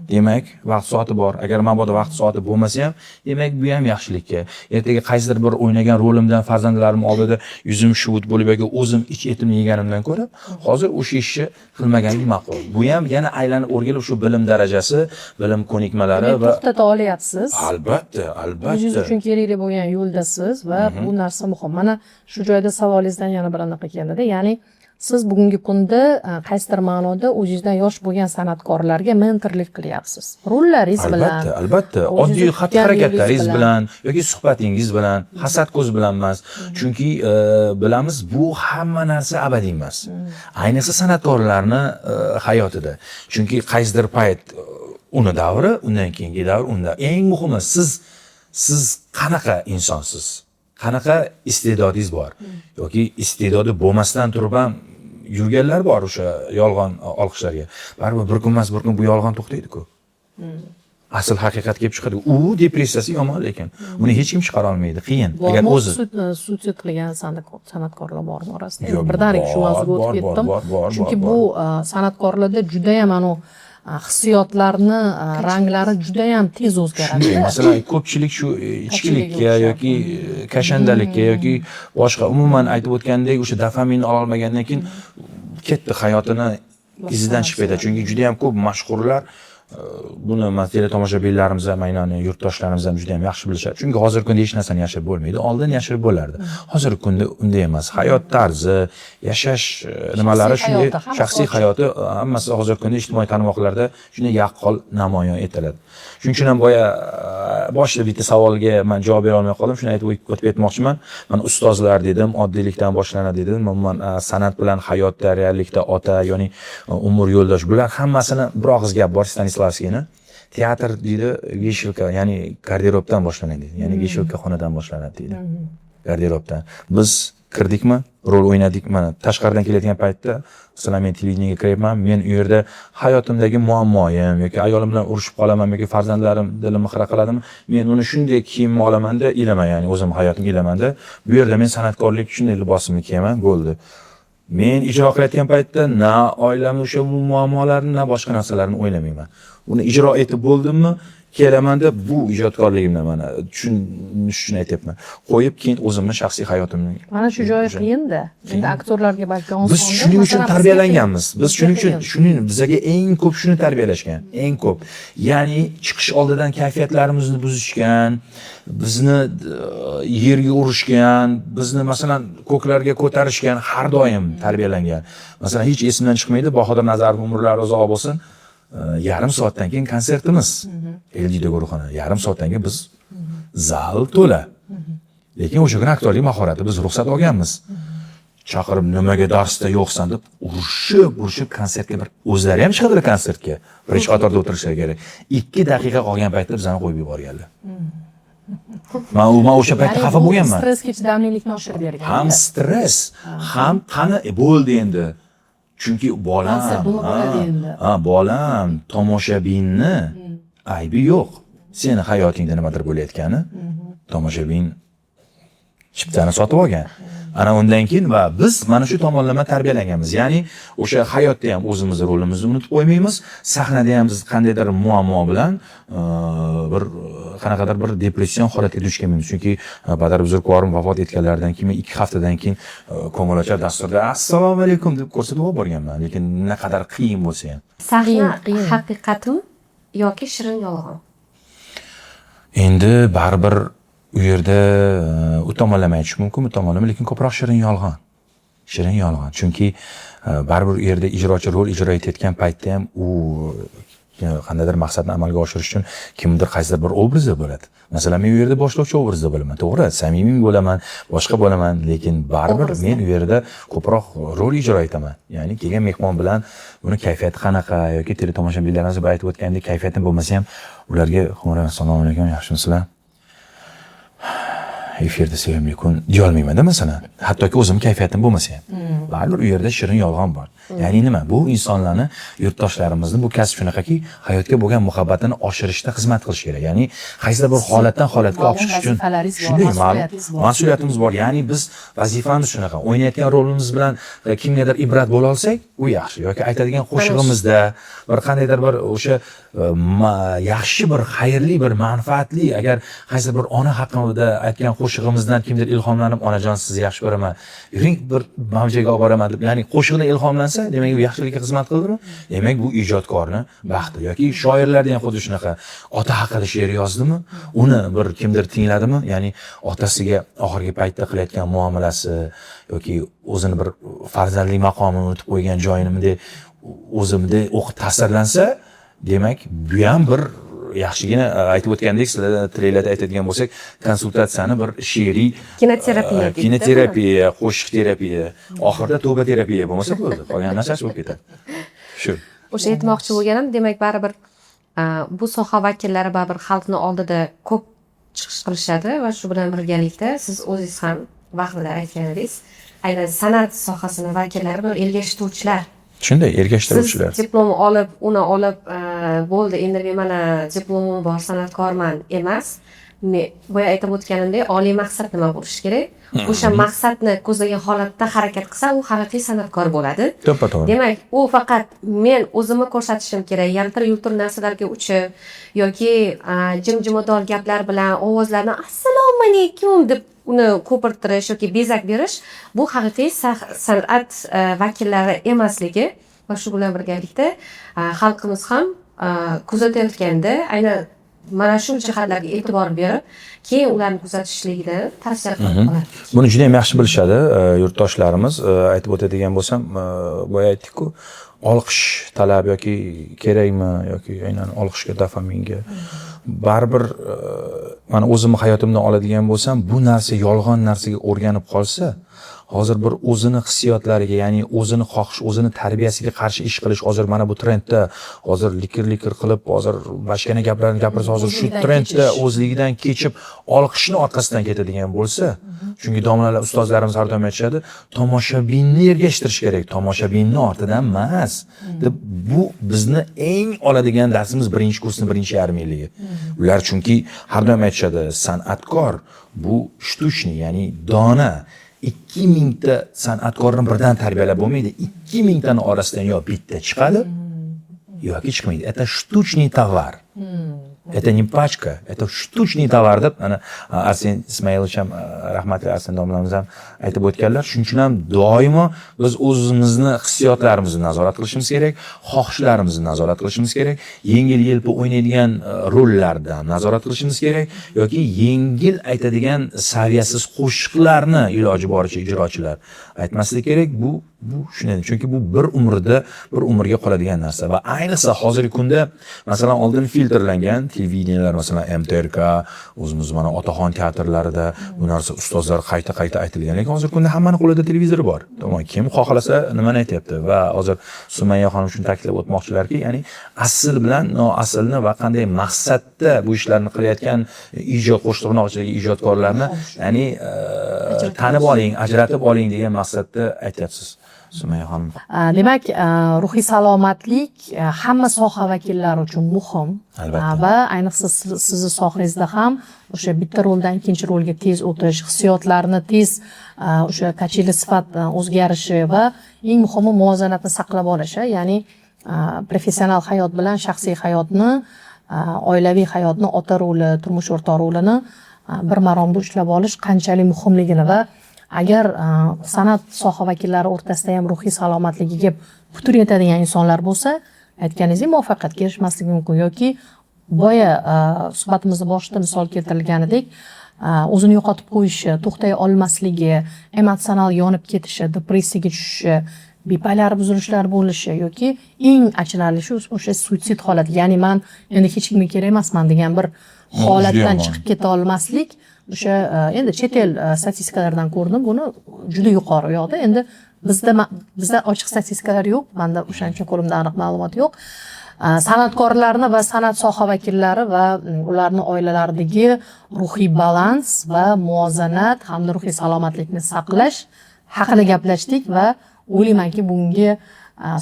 Demak, vaqt soati bor. Agar mabodo vaqt soati bo'lmasa ham, demak bu ham yaxshilikka. Ertaga qaysidir bir o'ynagan rolimdan farzandlarim oldida yuzim shuvut bo'lib yoki o'zim etimni yeganimdan ko'ra, hozir o'sha ishni qilmaganim ma'qul. Bu ham yana aylanib o'rgilib shu bilim darajasi, bilim ko'nikmalari va to'xtata olyapsiz. Albatta. O'zingiz uchun kerakli bo'lgan yo'ldasiz va bu narsa muhim. Mana shu joyda savolingizdan yana bir anaqa keladi. Ya'ni siz bugungi kunda qaysidir ma'noda o'zingizdan yosh bo'lgan san'atkorlarga mentorlik qilyapsiz. Rollaringiz bilan. Albatta. Oddiy xatti-harakatlaringiz bilan yoki suhbatingiz bilan, hasad ko'z bilan emas. Chunki bilamiz, bu hamma narsa abadiy emas. Ayniqsa san'atkorlarning hayotida. Chunki qaysidir payt uni davri, undan keyingi davr, unda eng muhimi siz qanaqa insonsiz? Qanaqa iste'dodingiz bor yoki iste'dodi bo'lmasdan turib ham yurganlar bor o'sha yolg'on olqishlarga. Baribir bir kun emas, bir kun bu yolg'on to'xtaydi-ku. Asl haqiqat kelib chiqadi. U depressiyasi yomon, lekin uni hech kim chiqara olmaydi, qiyin. Agar o'zi suitsid qilgan san'atkorlar bormi orasida? Birdaniga shu mavzuga o'tib ketdim. Chunki bu san'atkorlarda juda ham hissiyotlarni ranglari juda ham tez o'zgaradi. Masalan, ko'pchilik shu ichkilikka yoki kashandalikka yoki boshqa umuman aytib o'tgandek o'sha dopaminni ola olmagandan keyin ketdi, hayotini izidan chiqib ketadi. Chunki juda ham ko'p mashhurlar buni teletomoshabinlarimiz ham, aynan yurtdoshlarimiz ham juda ham yaxshi bilishadi. Chunki hozirgi kunda hech narsani yashirib bo'lmaydi. Oldin yashirib bo'lardi. Hozirgi kunda unday emas. Hayot tarzi, yashash nimalari shunday, shaxsiy hayoti hammasi hozirgi kunda ijtimoiy tarmoqlarda shunday yaqqol namoyon etiladi. Shuning uchun ham boshida bitta savolga men javob bera olmay qoldim. Shuni aytib o'tib ketmoqchiman. Men ustozlar dedim, oddiylikdan boshlanadi dedim. Men san'at bilan hayotda, reallikda ota, ya'ni umr yo'ldosh, bular hammasini bir og'iz gap bor Stanislavskiyni. Teatr deydi, Gishilka, ya'ni garderobdan boshlanadi. Ya'ni Gishilka xonadan boshlanadi deydi. Garderobdan. Biz kirdikmi, rol o'ynadikmi, tashqaridan keladigan paytda, masalan, men televideniyega kiryapman, men u yerda hayotimdagi muammoyim yoki ayolim bilan urushib qolaman yoki farzandlarim dilimni xira qiladimi, men uni shunday kiyimni olamanda, ilaman, ya'ni o'zim hayotimga ilamanda. Bu yerda men san'atkorlik shunday libosimni kiyaman, bo'ldi. Men ijro qilayotgan paytda na oilamni o'sha muammolarni, na boshqa narsalarni o'ylamayman. Uni ijro etib bo'ldimmi, kelamanda bu ijodkorligimni mana tushunishni aytyapman. Qo'yib keyin o'zimni shaxsiy hayotimni. Mana shu joyi qiyin-da. Endi aktyorlarga balki osonda. Biz shuning uchun tarbiyalanganmiz. Biz shuning uchun bizga eng ko'p shuni tarbiyalashgan, eng ko'p. Ya'ni chiqish oldidan kayfiyatlarimizni buzishgan, bizni yerga urishgan, bizni masalan ko'klarga ko'tarishgan har doim tarbiyalangan. Masalan, hech esimdan chiqmaydi, Bahodir Nazarov umrlari uzoq bo'lsin. Yarim soatdan keyin konsertimiz. LG'da guruhxona. Yarim soatdan keyin biz zal to'la. Lekin o'sha kuni aktyorlik mahorati biz ruxsat olganmiz. Chaqirib nimaga darsda yo'qsan deb urushib konsertga bir o'zlari ham chiqadilar konsertga. Birinchi qatorda o'tirishlari kerak. 2 daqiqa qolgan paytda bizani qo'yib yuborganlar. Men o'sha paytda xafa bo'lganman. Stressga chidamlilikni oshirib bergan. Ham stress, ham qani bo'ldi endi. Chunki bolam tomoshabinni aybi yo'q. Seni hayotingda nimadir bo'layotgani, tomoshabin chiptani sotib olgan. Ana undan keyin va biz mana shu tomonlama tarbiyalanganmiz. Ya'ni o'sha hayotda ham o'zimiz rolimizni unutib qo'ymaymiz. Sahnada ham biz qandaydir muammo bilan bir qanaqadir bir depression holatga duch kelmaymiz. Chunki Badar Buzurkvorim vafot etganlaridan keyin 2 haftadan keyin ko'ngilachar dasturda assalomu alaykum deb ko'rsatib borganman. Lekin naqadar qiyin bo'lsa ham. Sahna haqiqatmi yoki shirin yolg'on? Endi baribir u yerda u tomonlama aytish mumkin, bu tomonlama, lekin ko'proq shirin yolg'on. Shirin yolg'on. Chunki baribir u yerda ijrochi rol ijro etayotgan paytda ham u qandaydir maqsadni amalga oshirish uchun kimdir qaysidir bir obrazda bo'ladi. Masalan, men u yerda boshlovchi obrazda bo'laman, to'g'ri, samimiy bo'laman, boshqa bo'laman, lekin baribir men u yerda ko'proq rol ijro etaman. Ya'ni kelgan mehmon bilan uni kayfiyati qanaqa yoki teletomoshabinlarimiz aytib o'tgandek kayfiyati bo'lmasa ham ularga assalomu alaykum, yaxshimisizlar? efirda sevimli kun deyolmayman-da masalan. Hattoki o'zim kayfiyatim bo'lmasa ham. Baribir u yerda shirin yolg'on bor. Ya'ni nima? Bu insonlarni, yurtdoshlarimizni bu kasb shunaqaki, hayotga bo'lgan muhabbatini oshirishda xizmat qilish kerak. Ya'ni qaysidir bir holatdan holatga olib chiqish uchun shunday mas'uliyatimiz bor. Ya'ni biz vazifamiz shunaqa. O'ynayotgan rolimiz bilan kimgadir ibrat bo'la olsak, u yaxshi. Yoki aytadigan qo'shig'imizda bir qandaydir bir o'sha yaxshi bir xayrli bir manfaatli agar qaysi bir ona haqida aytgan qo'shig'imizdan kimdir ilhomlanib, onajon sizni yaxshi ko'raman, yuring bir mavjaga olib boraman deb, ya'ni qo'shiqni ilhomlansa, demak u yaxshilikka xizmat qildimi? Demak bu ijodkorni baxti. Yoki shoirlarda ham xuddi shunaqa, ota haqida she'r yozdimi, uni bir kimdir tingladimi, ya'ni otasiga oxirgi paytda qilayotgan muomalasi yoki o'zini bir farzandlik maqomini unutib qo'ygan joyini o'zimda o'qib ta'sirlansa, demak bu ham bir yaxshigina aytib o'tgandek, sizlar treylerda aytadigan bo'lsak, konsultatsiyani bir she'riy kinoterapiya, qo'shiq terapiya, oxirida tavba terapiya bo'lmasa bo'ldi. Qolgan narsasi bo'lib ketadi. Shu. O'sha aytmoqchi bo'lganim, demak baribir bu soha vakillari baribir xalqni oldida ko'p chiqish qilishadi va shu bilan birgalikda siz o'zingiz ham vaqtida aytganingiz, aynan san'at sohasini vakillari bir ergashtiruvchilar. Shunday, ergashtiruvchilar. Siz diplom olib, uni olib, bo'ldi, endi men mana diplomim bor, san'atkorman emas. Men boya aytib o'tganimdek, oliy maqsad nima bo'lishi kerak? O'sha maqsadni ko'zlagan holatda harakat qilsa, u haqiqiy san'atkor bo'ladi. To'ppa-to'g'ri. Demak, u faqat men o'zimni ko'rsatishim kerak, yaltir-yultir narsalarga uchib yoki jim-jimador gaplar bilan ovozlarni assalomu alaykum deb uni ko'pirtirish yoki bezak berish, bu haqiqiy san'at vakillari emasligi va shu bilan birgalikda xalqimiz ham kuzatayotganda aynan mana shu jihatlarga e'tibor berib, keyin ularni kuzatishligini tavsiya qilib qoladi. Buni juda ham yaxshi bilishadi yurtdoshlarimiz. Aytib o'tadigan bo'lsam, boya aytdik-ku, olqish talab yoki kerakmi yoki aynan olqishga dopaminga. Baribir mana o'zimni hayotimdan oladigan bo'lsam, bu narsa yolg'on narsaga o'rganib qolsa, hozir bir o'zini hissiyotlariga, ya'ni o'zini xohish, o'zini tarbiyasiga qarshi ish qilish hozir mana bu trendda, hozir likir qilib, hozir boshqana gaplarni gapirsa, hozir shu trendda o'zligidan kechib, olqishni orqasidan ketadigan bo'lsa, chunki domlalar, ustozlarimiz har doim aytishadi, tomoshabinni ergashtirish kerak, tomoshabinni ortidan emas. Deb bu bizni eng oladigan darsimiz birinchi kursning birinchi yarim yilligi. Ular chunki har doim aytishadi, san'atkor bu shtuchniy, ya'ni dona 2000 ta san'atkorni birdan tarbiyalab bo'lmaydi. 2000 tani orasidan yo bitta chiqadi, yoki chiqmaydi. Это штучный товар. Это не пачка, это штучный товар deb ana Arsen Ismailovich ham, rahmatli Arsen domlamiz ham aytib o'tganlar. Shuning uchun ham doimo biz o'zimizni hissiyotlarimizni nazorat qilishimiz kerak, xohishlarimizni nazorat qilishimiz kerak, yengil-yelpi o'ynaydigan rollardan nazorat qilishimiz kerak yoki yengil aytadigan saviyasiz qo'shiqlarni iloji boricha ijrochilar aytmaslik kerak. Bu shunday, chunki bu bir umrga qoladigan narsa va ayniqsa hozirgi kunda masalan oldin filtrlangan televideniyalar, masalan MTRK, o'zimiz mana Otaxon teatrlarida bu narsa ustozlar qayta aytilgan. Lekin hozirgi kunda hammaning qo'lida televizor bor. Tamom, kim xohlasa nimani aytyapti va hozir Sumayya xonim shuni ta'kidlab o'tmoqchilarki, ya'ni asl bilan noaslni va qanday maqsadda bu ishlarni qilayotgan ijod qo'shtirnoqchilik ijodkorlarni, ya'ni tanib oling, ajratib oling degan maqsadda aytyapsiz. Sumayya xonim. Demak, ruhiy salomatlik hamma soha vakillari uchun muhim. Va ayniqsa sizni sohangizda ham o'sha bitta roldan ikkinchi rolga tez o'tish, hissiyotlarni tez o'sha kacheli sifat o'zgarishi va eng muhimi muvozanatni saqlab olish, ya'ni professional hayot bilan shaxsiy hayotni, oilaviy hayotni, ota roli, turmush o'rtoq rolini bir maromda ushlab olish qanchalik muhimligini va agar san'at soha vakillari o'rtasida ham ruhiy salomatligiga putur yetadigan insonlar bo'lsa, aytganingizdek muvaffaqiyatga erishmasligi mumkin yoki boya suhbatimizni boshida misol keltirilganidek o'zini yo'qotib qo'yishi, to'xtay olmasligi, emotsional yonib ketishi, depressiyaga tushishi, bipolyar buzilishlar bo'lishi yoki eng achinarlisi o'sha suitsid holati, ya'ni men endi hech kimga kerak emasman degan bir holatdan chiqib keta olmaslik. O'sha endi chet el statistikalardan ko'rdim, buni juda yuqori u yoqda. Endi bizda ochiq statistikalar yo'q, menda o'shaning uchun qo'limda aniq ma'lumot yo'q. san'atkorlarni va san'at soha vakillari va ularni oilalaridagi ruhiy balans va muvozanat hamda ruhiy salomatlikni saqlash haqida gaplashdik va o'ylaymanki bugungi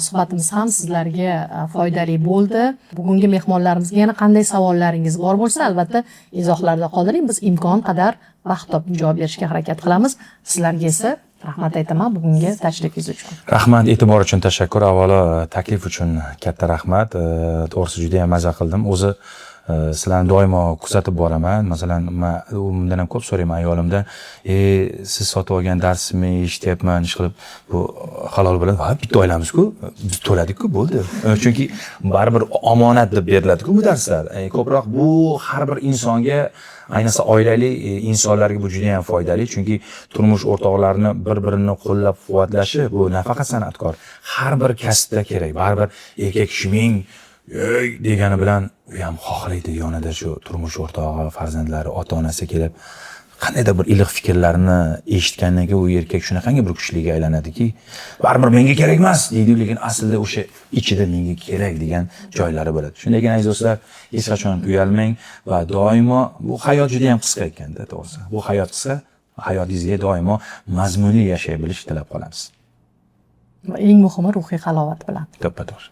suhbatimiz ham sizlarga foydali bo'ldi. Bugungi mehmonlarimizga yana qanday savollaringiz bor bo'lsa, albatta izohlarda qoldiring. Biz imkon qadar vaqt topib javob berishga harakat qilamiz. Sizlarga esa rahmat aytaman bugungi tashrifingiz uchun. Rahmat, e'tibor uchun tashakkur. Avvalo taklif uchun katta rahmat. To'g'risi juda ham maza qildim. O'zi sizlarni doimo kuzatib boraman. Masalan, men undan ham ko'p so'rayman ayolimdan, siz sotib olgan darsni eshityapman, ish qilib, bu halol bo'ladi. Ha, bitta oilamiz-ku, biz to'ladik-ku, bo'ldi. Chunki baribir omonat deb beriladi-ku bu darslar. Ko'proq bu har bir insonga, ayniqsa oilali insonlarga bu juda ham foydali, chunki turmush o'rtoqlarini bir-birini qo'llab-quvvatlashi bu nafaqat san'atkor, har bir kasbda kerak. Baribir erkak kishining degani bilan u ham xohlaydi yonida shu turmush o'rtog'i, farzandlari, ota-onasi kelib qandaydir bir iliq fikrlarni eshitgandan keyin u erkak shunaqangi bir kuchliga aylanadiki, baribir menga kerak emas deydi, lekin aslida o'sha ichida menga kerak degan joylari bo'ladi. Shunday ekan aziz do'stlar, hech qachon uyalmang va doimo bu hayot juda ham qisqa ekanda, to'g'risi. Bu hayot qisqa, hayotingizga doimo mazmunli yashay bilish tilab qolamiz. Va eng muhimi ruhiy halovat bilan. To'ppa to'g'ri.